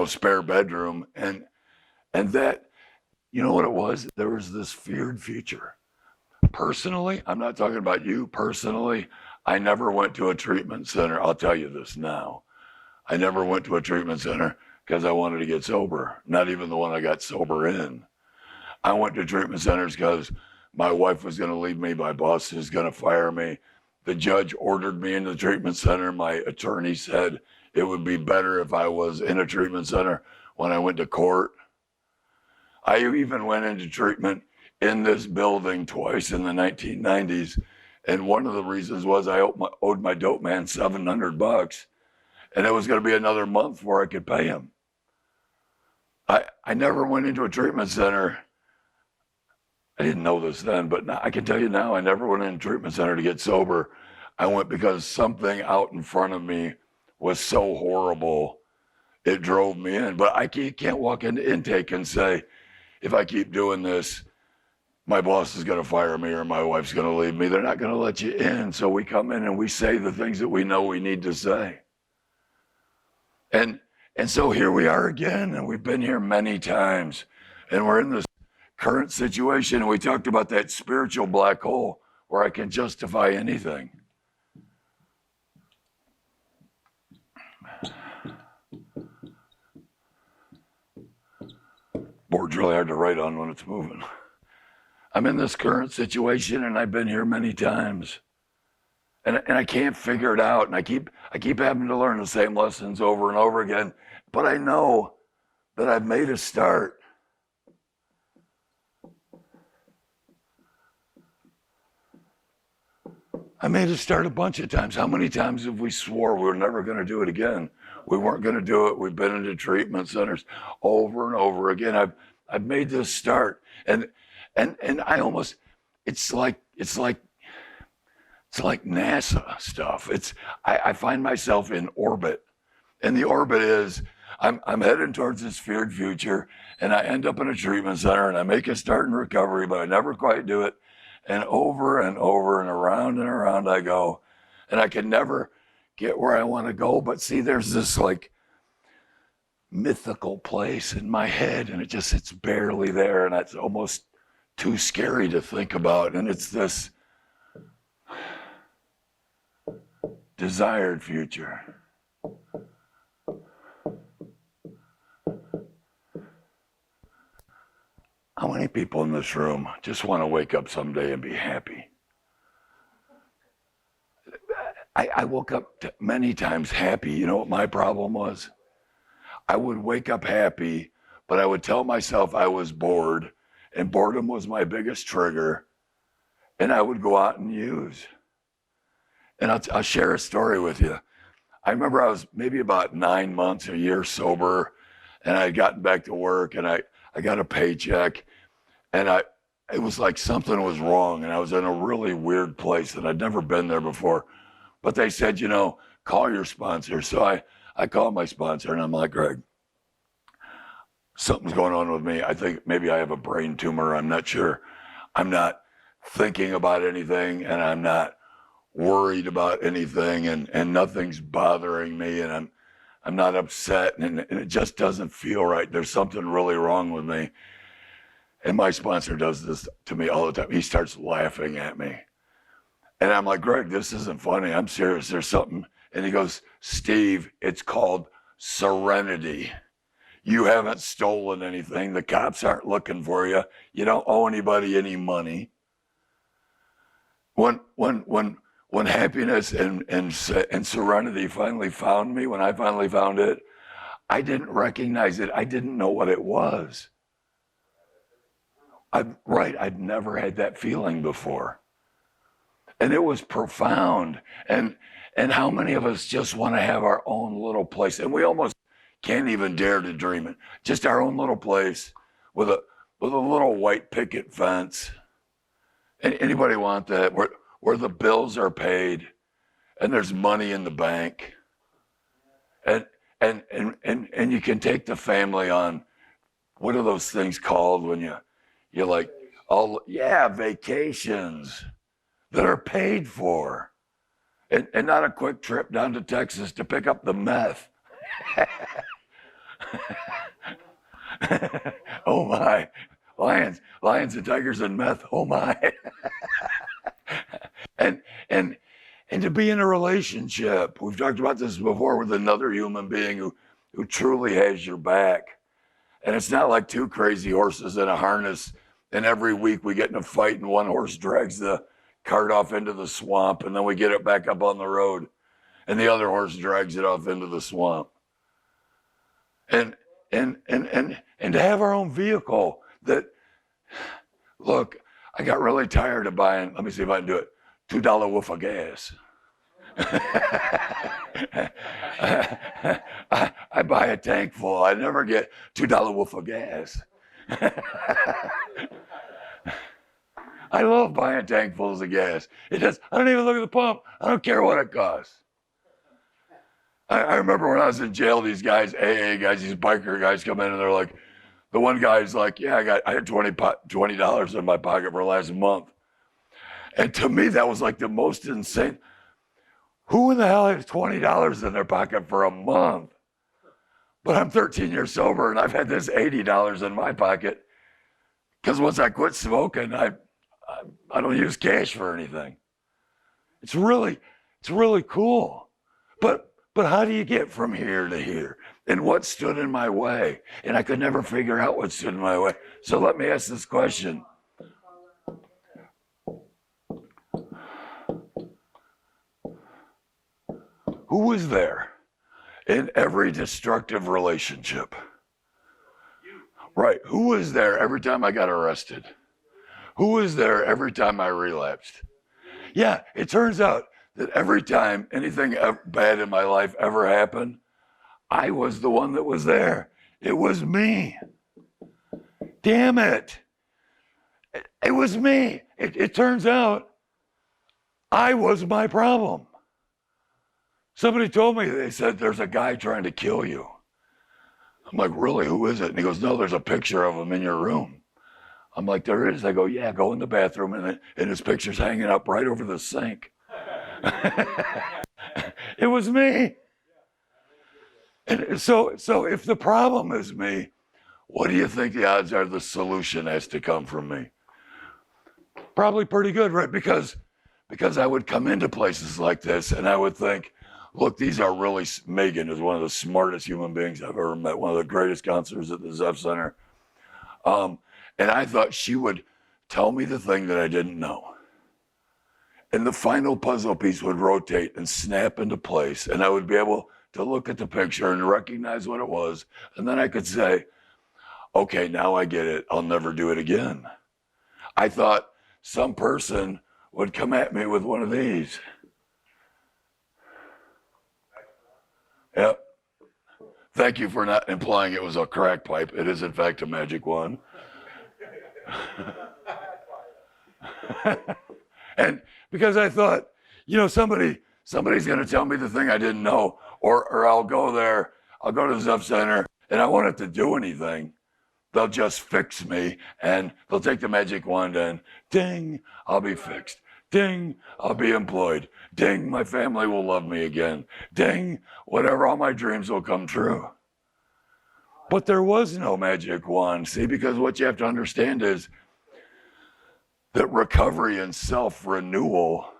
spare bedroom. And that, you know what it was? There was this feared future. Personally, I'm not talking about you. Personally, I never went to a treatment center. I'll tell you this now. I never went to a treatment center because I wanted to get sober, not even the one I got sober in. I went to treatment centers because my wife was going to leave me, my boss was going to fire me. The judge ordered me into the treatment center. My attorney said it would be better if I was in a treatment center when I went to court. I even went into treatment in this building twice in the 1990s. And one of the reasons was I owed my dope man $700, and it was going to be another month before I could pay him. I never went into a treatment center. I didn't know this then, but now, I can tell you now, I never went in a treatment center to get sober. I went because something out in front of me was so horrible, it drove me in. But I can't walk into intake and say, if I keep doing this, my boss is going to fire me or my wife's going to leave me. They're not going to let you in. So we come in and we say the things that we know we need to say. And so here we are again, and we've been here many times, and we're in this current situation, and we talked about that spiritual black hole where I can justify anything. Board's really hard to write on when it's moving. I'm in this current situation, and I've been here many times, and I can't figure it out, and I keep having to learn the same lessons over and over again, but I know that I've made a start. I made a start a bunch of times. How many times have we swore we were never going to do it again? We weren't going to do it. We've been into treatment centers over and over again. I've made this start, and I almost, it's like NASA stuff. I find myself in orbit, and the orbit is I'm heading towards this feared future, and I end up in a treatment center, and I make a start in recovery, but I never quite do it. And over and over and around I go, and I can never get where I want to go. But see, there's this like mythical place in my head, and it's barely there, and it's almost too scary to think about. And it's this desired future. How many people in this room just want to wake up someday and be happy? I woke up many times happy. You know what my problem was? I would wake up happy, but I would tell myself I was bored, and boredom was my biggest trigger, and I would go out and use. And I'll share a story with you. I remember I was maybe about 9 months, a year sober, and I had gotten back to work, and I got a paycheck, and it was like something was wrong, and I was in a really weird place, and I'd never been there before. But they said, call your sponsor. So I called my sponsor, and I'm like, Greg, something's going on with me. I think maybe I have a brain tumor. I'm not sure. I'm not thinking about anything, and I'm not worried about anything, and nothing's bothering me, and I'm not upset, and it just doesn't feel right. There's something really wrong with me. And my sponsor does this to me all the time. He starts laughing at me. And I'm like, Greg, this isn't funny. I'm serious. There's something. And he goes, Steve, it's called serenity. You haven't stolen anything. The cops aren't looking for you. You don't owe anybody any money. When happiness and serenity finally found me, when I finally found it, I didn't recognize it. I didn't know what it was. I'd never had that feeling before. And it was profound. And how many of us just want to have our own little place? And we almost can't even dare to dream it. Just our own little place with a little white picket fence. Anybody want that? Where the bills are paid and there's money in the bank. And you can take the family on what are those things called when you're like, oh yeah, vacations that are paid for, and not a quick trip down to Texas to pick up the meth. Oh my, lions and tigers and meth. Oh my, and and and to be in a relationship. We've talked about this before with another human being who truly has your back. And it's not like two crazy horses in a harness, and every week we get in a fight and one horse drags the cart off into the swamp, and then we get it back up on the road, and the other horse drags it off into the swamp. And to have our own vehicle that, look, I got really tired of buying, let me see if I can do it, $2 woof of gas. I buy a tank full. I never get $2 woof of gas. I love buying tankfuls of gas. I don't even look at the pump. I don't care what it costs. I remember when I was in jail, these guys, AA guys, these biker guys come in and they're like, the one guy's like, yeah, I had $20 in my pocket for last month. And to me, that was like the most insane. Who in the hell has $20 in their pocket for a month? But I'm 13 years sober and I've had this $80 in my pocket because once I quit smoking, I don't use cash for anything. It's really cool. But how do you get from here to here? And what stood in my way? And I could never figure out what stood in my way. So let me ask this question. Who was there in every destructive relationship? Right. Who was there every time I got arrested? Who was there every time I relapsed? Yeah, it turns out that every time anything bad in my life ever happened, I was the one that was there. It was me. Damn it. It was me. It turns out I was my problem. Somebody told me, they said, there's a guy trying to kill you. I'm like, really, who is it? And he goes, no, there's a picture of him in your room. I'm like, there is? I go, yeah, go in the bathroom, and his picture's hanging up right over the sink. It was me. And so if the problem is me, what do you think the odds are the solution has to come from me? Probably pretty good, right? Because I would come into places like this and I would think, look, these are really, Megan is one of the smartest human beings I've ever met, one of the greatest counselors at the Zepf Center. And I thought she would tell me the thing that I didn't know. And the final puzzle piece would rotate and snap into place. And I would be able to look at the picture and recognize what it was. And then I could say, okay, now I get it. I'll never do it again. I thought some person would come at me with one of these. Yep. Thank you for not implying it was a crack pipe. It is, in fact, a magic wand. And because I thought, somebody's going to tell me the thing I didn't know, or I'll go there, I'll go to the Zepf Center, and I won't have to do anything. They'll just fix me, and they'll take the magic wand and ding, I'll be fixed. Ding, I'll be employed. Ding, my family will love me again. Ding, whatever, all my dreams will come true. But there was no magic wand, see, because what you have to understand is that recovery and self-renewal,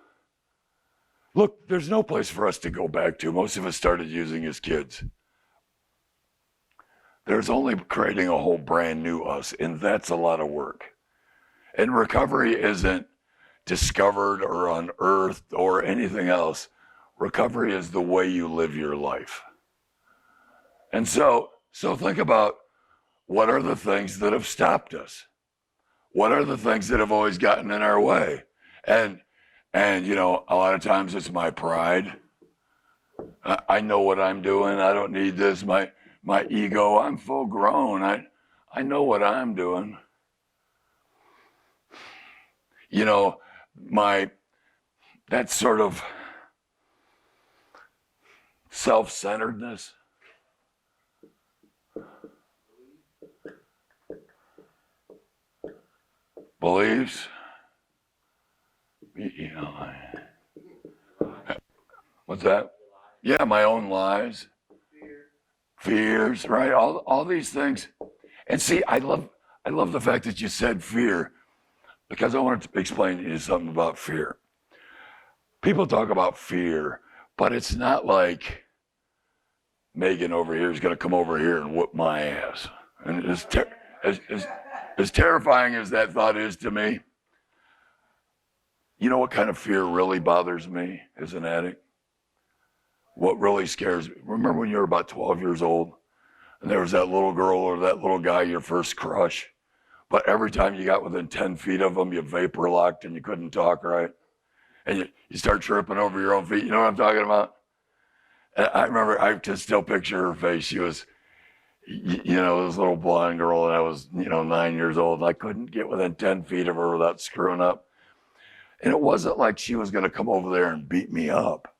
look, there's no place for us to go back to. Most of us started using as kids. There's only creating a whole brand new us, and that's a lot of work. And recovery isn't discovered or unearthed or anything else. Recovery is the way you live your life. And so think about, what are the things that have stopped us? What are the things that have always gotten in our way? And a lot of times it's my pride. I know what I'm doing. I don't need this. My ego, I'm full grown. I know what I'm doing. That sort of self-centeredness. beliefs, you know, what's that? Yeah, my own lies, fears, right? All these things. And see, I love the fact that you said fear, because I wanted to explain to you something about fear. People talk about fear, but it's not like Megan over here is going to come over here and whoop my ass. And as terrifying as that thought is to me, you know what kind of fear really bothers me as an addict? What really scares me? Remember when you were about 12 years old and there was that little girl or that little guy, your first crush, but every time you got within 10 feet of them, you vapor locked and you couldn't talk right? And you start tripping over your own feet. You know what I'm talking about? And I remember, I can still picture her face. She was, you know, this little blonde girl, and I was, 9 years old, and I couldn't get within 10 feet of her without screwing up. And it wasn't like she was going to come over there and beat me up.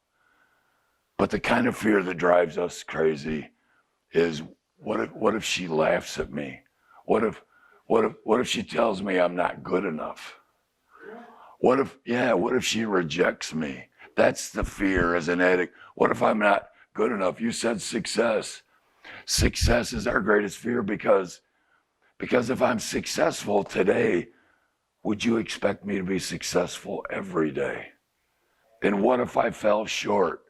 But the kind of fear that drives us crazy is, what if she laughs at me? What if she tells me I'm not good enough? What if she rejects me? That's the fear as an addict. What if I'm not good enough? You said success. Success is our greatest fear because if I'm successful today, would you expect me to be successful every day? And what if I fell short?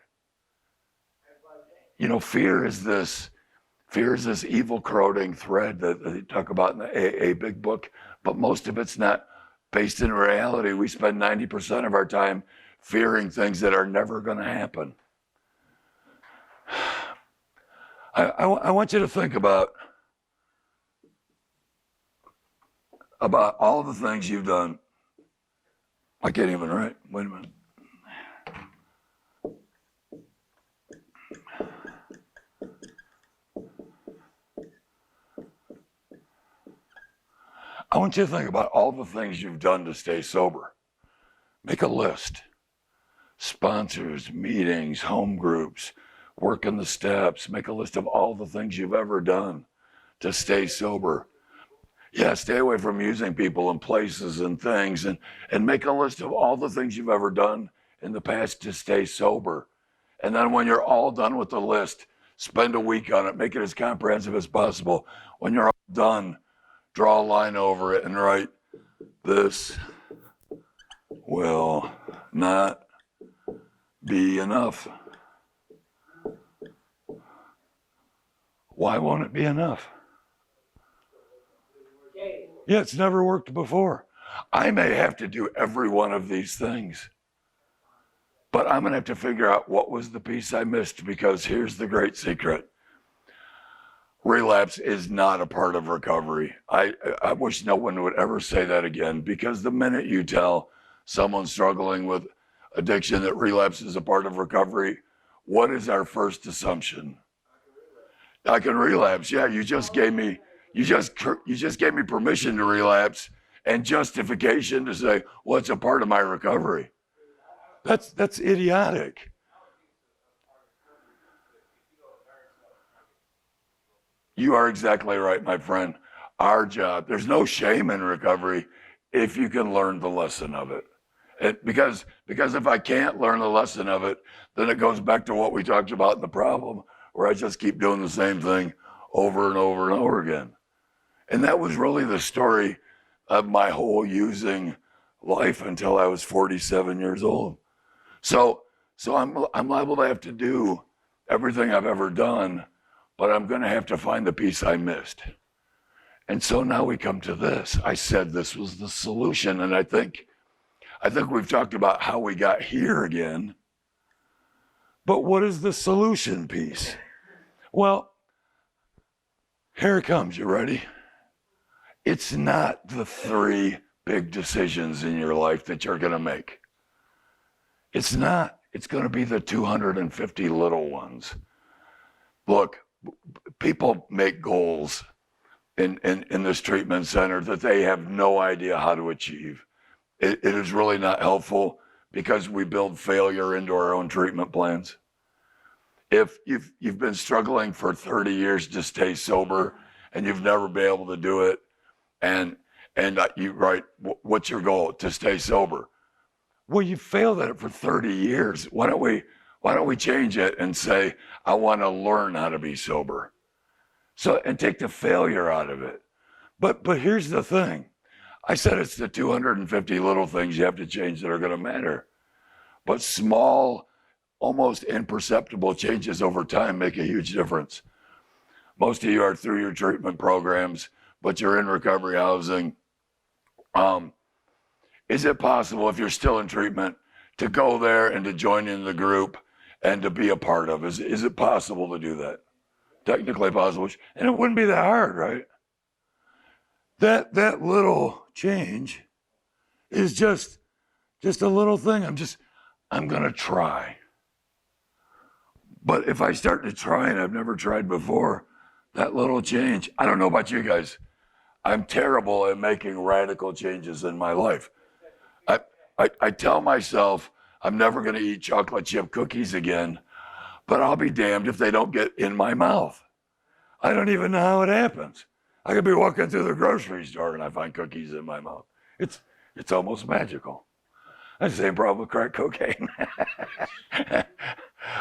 Fear is this evil corroding thread that they talk about in the AA Big Book, but most of it's not based in reality. We spend 90% of our time fearing things that are never going to happen. I want you to think about all the things you've done. I can't even write. Wait a minute. I want you to think about all the things you've done to stay sober. Make a list. Sponsors, meetings, home groups, working the steps. Make a list of all the things you've ever done to stay sober. Yeah, stay away from using people and places and things, and make a list of all the things you've ever done in the past to stay sober. And then when you're all done with the list, spend a week on it. Make it as comprehensive as possible. When you're all done, draw a line over it and write, this will not be enough. Why won't it be enough? Yeah, it's never worked before. I may have to do every one of these things, but I'm going to have to figure out what was the piece I missed, because here's the great secret. Relapse is not a part of recovery. I wish no one would ever say that again, because the minute you tell someone struggling with addiction that relapse is a part of recovery, what is our first assumption? I can relapse. Yeah, you just gave me permission to relapse and justification to say, well, it's a part of my recovery. That's idiotic. You are exactly right, my friend. Our job, there's no shame in recovery if you can learn the lesson of it. Because if I can't learn the lesson of it, then it goes back to what we talked about in the problem, where I just keep doing the same thing over and over and over again. And that was really the story of my whole using life until I was 47 years old. So I'm liable to have to do everything I've ever done, but I'm going to have to find the piece I missed. And so now we come to this. I said this was the solution, and I think we've talked about how we got here again. But what is the solution piece? Well, here it comes. You ready? It's not the 3 big decisions in your life that you're going to make. It's not. It's going to be the 250 little ones. Look, people make goals in this treatment center that they have no idea how to achieve. It is really not helpful, because we build failure into our own treatment plans. If you've been struggling for 30 years to stay sober and you've never been able to do it, and and you write, what's your goal? To stay sober. Well, you failed at it for 30 years. Why don't we change it and say, I want to learn how to be sober. So, and take the failure out of it. But here's the thing. I said it's the 250 little things you have to change that are going to matter. But small, almost imperceptible changes over time make a huge difference. Most of you are through your treatment programs, but you're in recovery housing. Is it possible, if you're still in treatment, to go there and to join in the group and to be a part of? Is it possible to do that? Technically possible, and it wouldn't be that hard, right? That little change is just a little thing. I'm gonna try. But if I start to try and I've never tried before, that little change, I don't know about you guys, I'm terrible at making radical changes in my life. I tell myself I'm never gonna eat chocolate chip cookies again, but I'll be damned if they don't get in my mouth. I don't even know how it happens. I could be walking through the grocery store and I find cookies in my mouth. It's almost magical. That's the same problem with crack cocaine.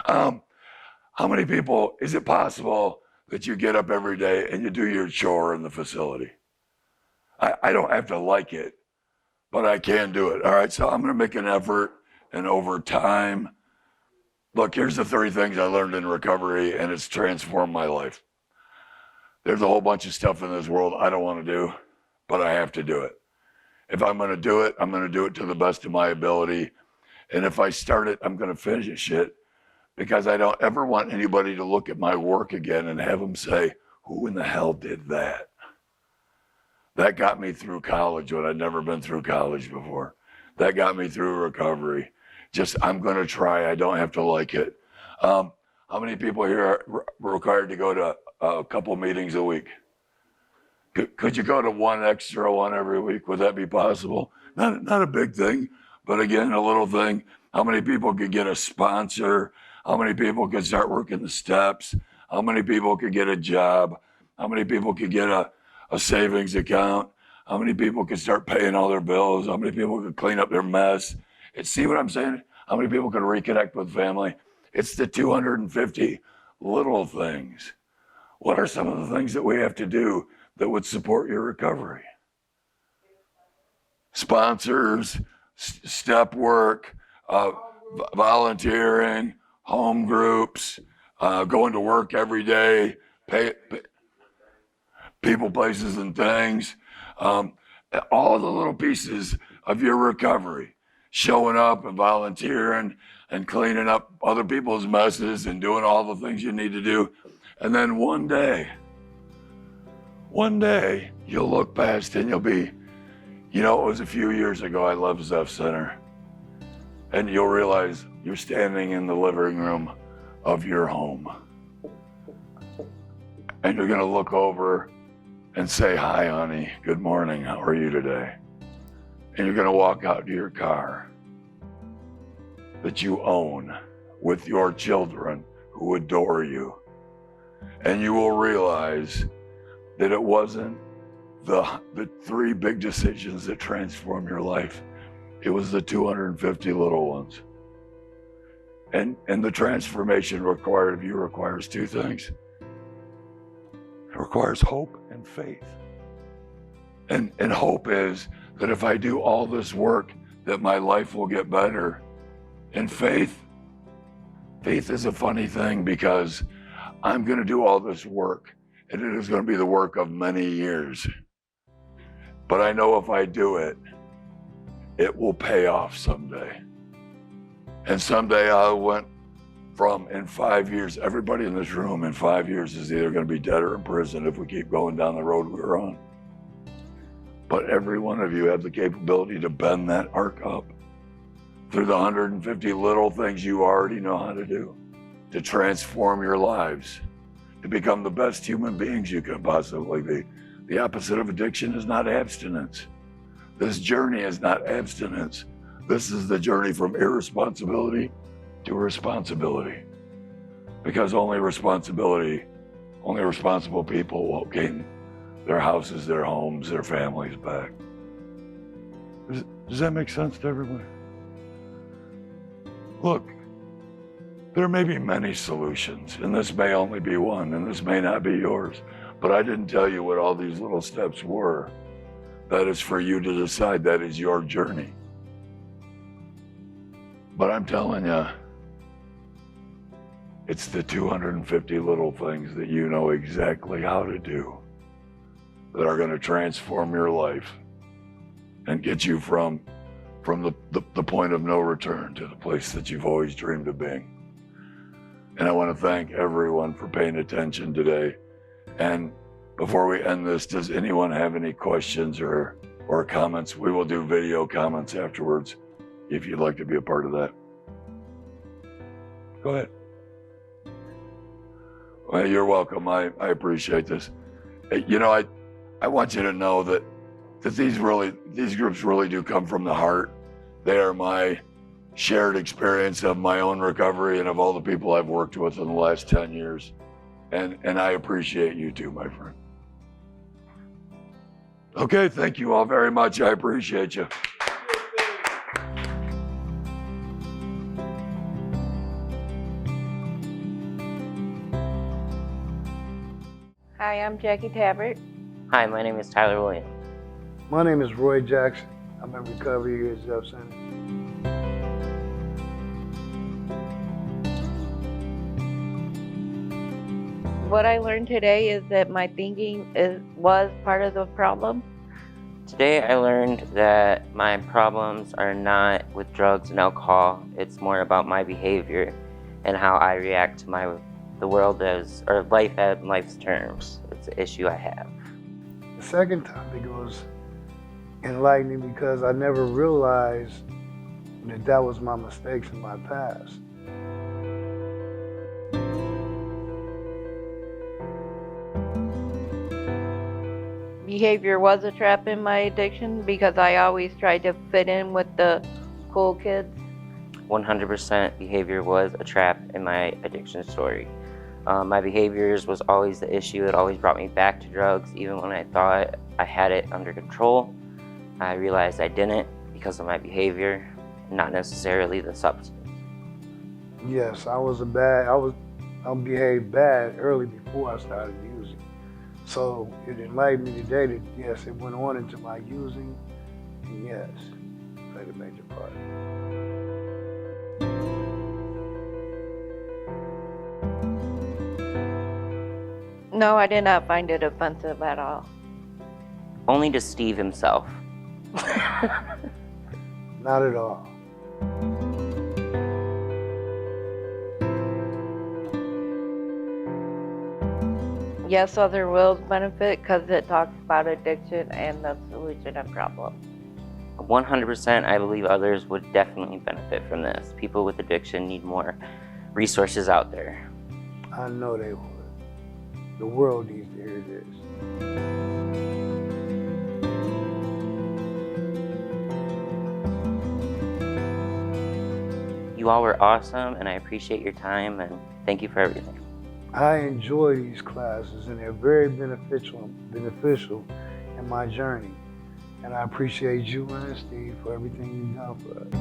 How many people, is it possible that you get up every day and you do your chore in the facility? I don't have to like it, but I can do it. All right, so I'm gonna make an effort, and over time, look, here's the 3 things I learned in recovery, and it's transformed my life. There's a whole bunch of stuff in this world I don't want to do, but I have to do it. If I'm going to do it, I'm going to do it to the best of my ability. And if I start it, I'm going to finish it, because I don't ever want anybody to look at my work again and have them say, who in the hell did that? That got me through college when I'd never been through college before. That got me through recovery. Just, I'm going to try. I don't have to like it. How many people here are required to go to a couple meetings a week? Could you go to one extra one every week? Would that be possible? Not a big thing, but again, a little thing. How many people could get a sponsor? How many people could start working the steps? How many people could get a job? How many people could get a savings account? How many people could start paying all their bills? How many people could clean up their mess? See what I'm saying? How many people could reconnect with family? It's the 250 little things. What are some of the things that we have to do that would support your recovery? Sponsors, step work, volunteering, home groups, going to work every day, people, places, and things. All the little pieces of your recovery, showing up and volunteering and cleaning up other people's messes and doing all the things you need to do. And then one day, you'll look past and you'll be, it was a few years ago, I love Zepf Center. And you'll realize you're standing in the living room of your home. And you're gonna look over and say, hi, honey, good morning, how are you today? And you're gonna walk out to your car that you own with your children who adore you. And you will realize that it wasn't the 3 big decisions that transform your life. It was the 250 little ones. And the transformation required of you requires 2 things. It requires hope and faith. And hope is that if I do all this work, that my life will get better. And faith is a funny thing, because I'm gonna do all this work, and it is gonna be the work of many years. But I know if I do it, it will pay off someday. And someday I went from, in 5 years, everybody in this room in 5 years is either gonna be dead or in prison if we keep going down the road we're on. But every one of you have the capability to bend that arc up through the 150 little things you already know how to do, to transform your lives, to become the best human beings you can possibly be. The opposite of addiction is not abstinence. This journey is not abstinence. This is the journey from irresponsibility to responsibility. Because only responsible people will gain their houses, their homes, their families back. Does that make sense to everybody? Look, there may be many solutions, and this may only be one, and this may not be yours, but I didn't tell you what all these little steps were. That is for you to decide. That is your journey. But I'm telling you, it's the 250 little things that you know exactly how to do that are going to transform your life and get you from the point of no return to the place that you've always dreamed of being. And I want to thank everyone for paying attention today. And before we end this, does anyone have any questions or comments? We will do video comments afterwards if you'd like to be a part of that. Go ahead. Well, you're welcome. I appreciate this. You know, I want you to know that these groups really do come from the heart. They are my shared experience of my own recovery and of all the people I've worked with in the last 10 years. And I appreciate you too, my friend. Okay, thank you all very much. I appreciate you. Hi, I'm Jackie Tabbert. Hi, my name is Tyler Williams. My name is Roy Jackson. I'm in recovery here at Zepf Center. What I learned today is that my thinking was part of the problem. Today I learned that my problems are not with drugs and alcohol. It's more about my behavior and how I react to the world or life at life's terms. It's an issue I have. The second topic was enlightening because I never realized that was my mistakes in my past. Behavior was a trap in my addiction because I always tried to fit in with the cool kids. 100% behavior was a trap in my addiction story. My behaviors was always the issue. It always brought me back to drugs, even when I thought I had it under control. I realized I didn't because of my behavior, not necessarily the substance. Yes, I behaved bad early before I started using. So it enlightened me today that yes, it went on into my using, and yes, played a major part. No, I did not find it offensive at all. Only to Steve himself. Not at all. Yes, other wills benefit because it talks about addiction and the solution and problem. 100% I believe others would definitely benefit from this. People with addiction need more resources out there. I know they would. The world needs to hear this. You all were awesome, and I appreciate your time, and thank you for everything. I enjoy these classes, and they're very beneficial in my journey. And I appreciate you and Steve for everything you've done for us.